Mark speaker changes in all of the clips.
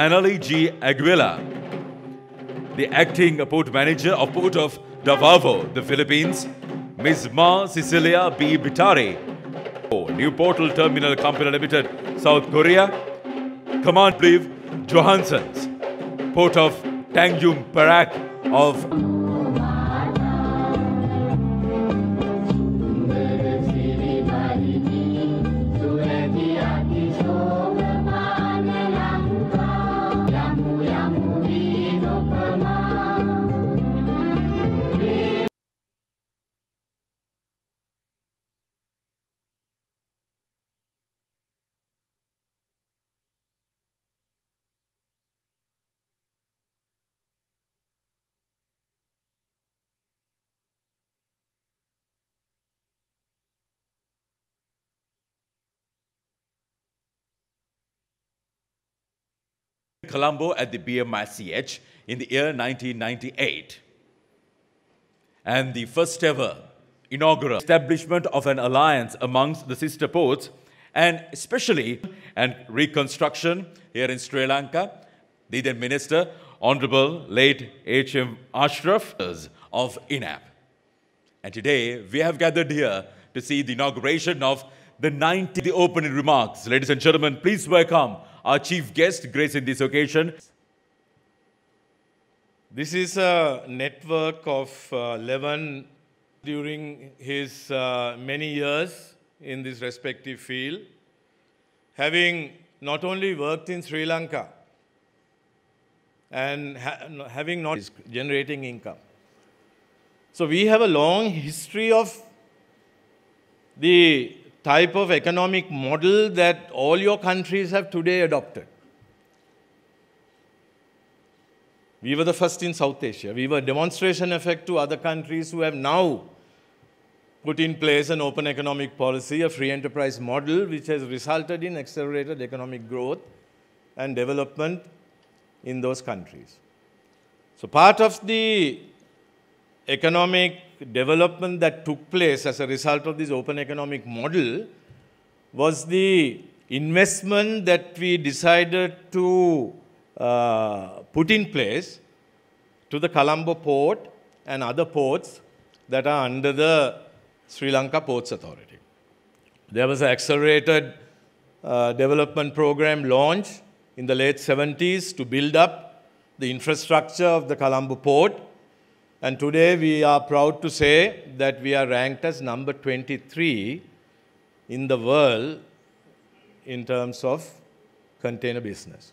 Speaker 1: Annalie G. Aguila, the acting port manager of Port of Davao, the Philippines, Ms. Ma Cecilia B. Bitari, New Portal Terminal Company Limited, South Korea, Command Brief Johansson's, Port of Tanjung Perak of Colombo at the BMICH in the year 1998. And the first ever inaugural establishment of an alliance amongst the sister ports, and especially and reconstruction here in Sri Lanka, the then Minister, Honorable late H.M. Ashraf of Inap. And today we have gathered here to see the inauguration of the opening remarks. Ladies and gentlemen, please welcome our chief guest gracing this occasion.
Speaker 2: This is a network of 11 during his many years in this respective field, having not only worked in Sri Lanka and having not generating income. So we have a long history of the type of economic model that all your countries have today adopted. We were the first in South Asia. We were a demonstration effect to other countries who have now put in place an open economic policy, a free enterprise model, which has resulted in accelerated economic growth and development in those countries. So part of the economic development that took place as a result of this open economic model was the investment that we decided to put in place to the Colombo port and other ports that are under the Sri Lanka Ports Authority. There was an accelerated development program launched in the late 70s to build up the infrastructure of the Colombo port. And today we are proud to say that we are ranked as number 23 in the world in terms of container business.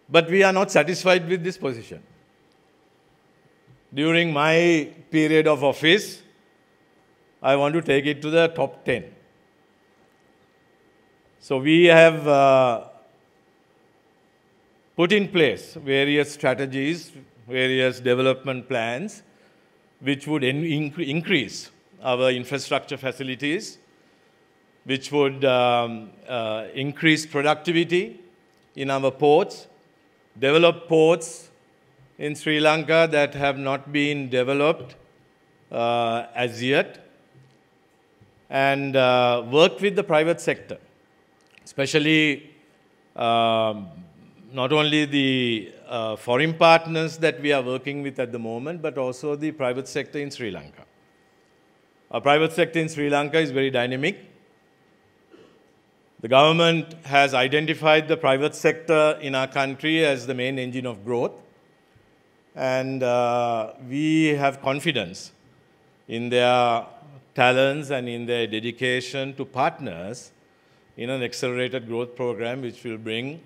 Speaker 2: But we are not satisfied with this position. During my period of office, I want to take it to the top 10. So we have put in place various strategies, various development plans, which would increase our infrastructure facilities, which would increase productivity in our ports, develop ports in Sri Lanka that have not been developed as yet, and work with the private sector, especially not only the foreign partners that we are working with at the moment, but also the private sector in Sri Lanka. Our private sector in Sri Lanka is very dynamic. The government has identified the private sector in our country as the main engine of growth. And we have confidence in their talents and in their dedication to partners in an accelerated growth program which will bring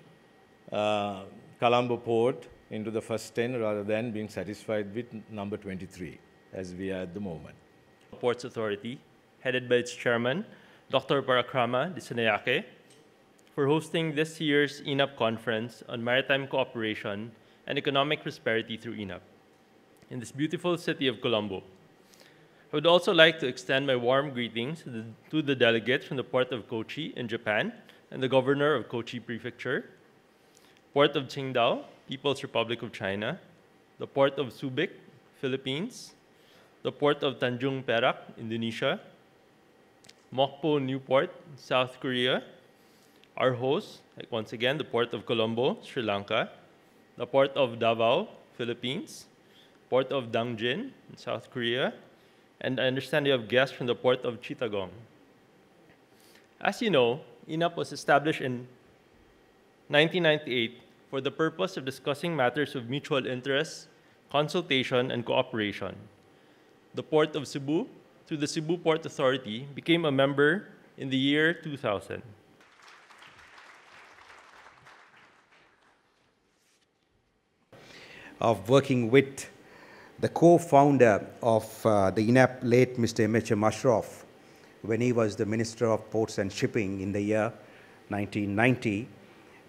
Speaker 2: Colombo Port into the first 10 rather than being satisfied with number 23 as we are at the moment.
Speaker 3: Ports Authority, headed by its chairman, Dr. Parakrama Dissanayake, for hosting this year's Inap Conference on Maritime Cooperation and Economic Prosperity through Inap in this beautiful city of Colombo. I would also like to extend my warm greetings to the delegates from the Port of Kochi in Japan and the Governor of Kochi Prefecture, Port of Qingdao, People's Republic of China, the Port of Subic, Philippines, the Port of Tanjung Perak, Indonesia, Mokpo Newport, South Korea, Our hosts, like once again, the Port of Colombo, Sri Lanka, the Port of Davao, Philippines, Port of Dangjin in South Korea, and I understand you have guests from the Port of Chittagong. As you know, Inap was established in 1998 for the purpose of discussing matters of mutual interest, consultation, and cooperation. The Port of Cebu, through the Cebu Port Authority, became a member in the year 2000.
Speaker 4: Of working with the co-founder of the Inap, late Mr. M.H.M. Ashraf, when he was the Minister of Ports and Shipping in the year 1990,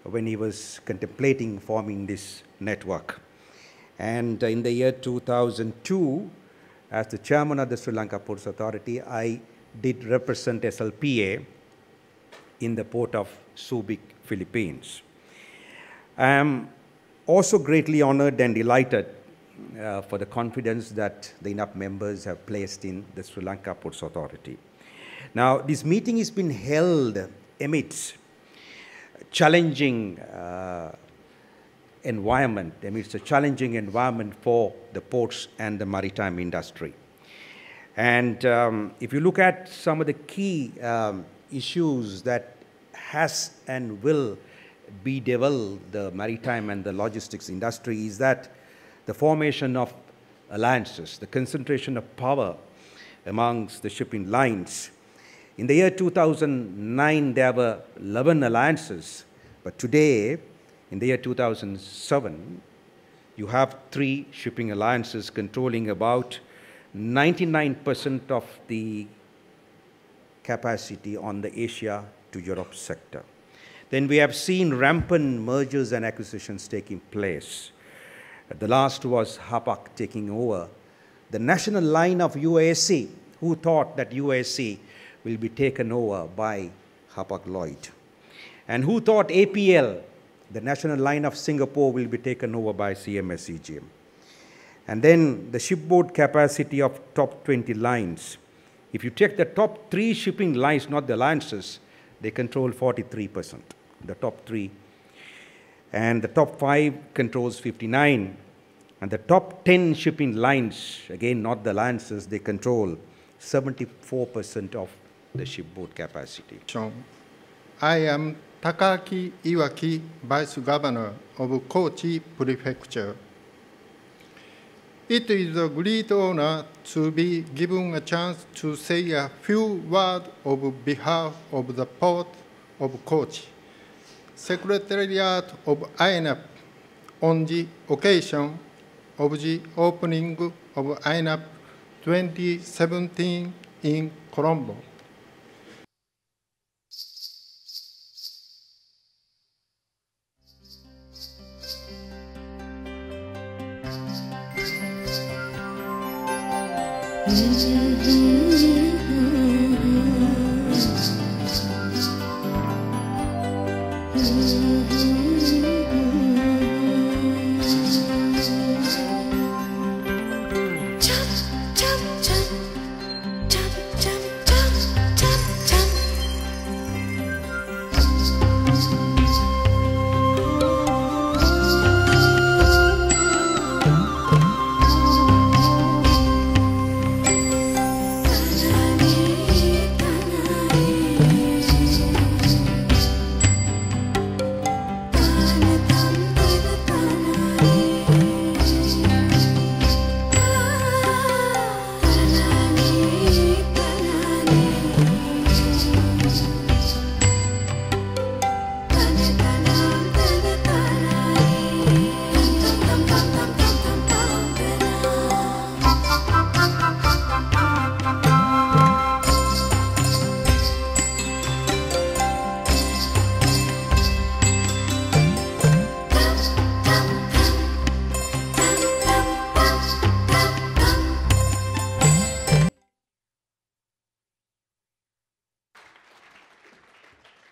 Speaker 4: when he was contemplating forming this network. And in the year 2002, as the chairman of the Sri Lanka Ports Authority, I did represent SLPA in the port of Subic, Philippines. I am also greatly honored and delighted for the confidence that the Inap members have placed in the Sri Lanka Ports Authority. Now, this meeting has been held amidst challenging environment, amidst a challenging environment for the ports and the maritime industry. And if you look at some of the key issues that has and will bedevil the maritime and the logistics industry is that the formation of alliances, the concentration of power amongst the shipping lines. In the year 2009, there were 11 alliances, but today, in the year 2007, you have 3 shipping alliances controlling about 99% of the capacity on the Asia to Europe sector. Then we have seen rampant mergers and acquisitions taking place. The last was Hapag taking over the national line of UASC. Who thought that UASC will be taken over by Hapag-Lloyd? And who thought APL, the national line of Singapore, will be taken over by CMS-CGM? And then the shipboard capacity of top 20 lines. If you take the top 3 shipping lines, not the alliances, they control 43%, the top 3. And the top 5 controls 59. And the top 10 shipping lines, again, not the alliances, they control 74% of the shipboard capacity.
Speaker 5: I am Takaaki Iwaki, Vice Governor of Kochi Prefecture. It is a great honor to be given a chance to say a few words on behalf of the Port of Kochi, Secretariat of Inap, on the occasion of the opening of Inap 2017 in Colombo.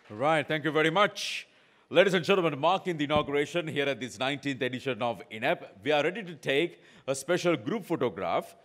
Speaker 1: Right, thank you very much. Ladies and gentlemen, marking the inauguration here at this 19th edition of Inap, we are ready to take a special group photograph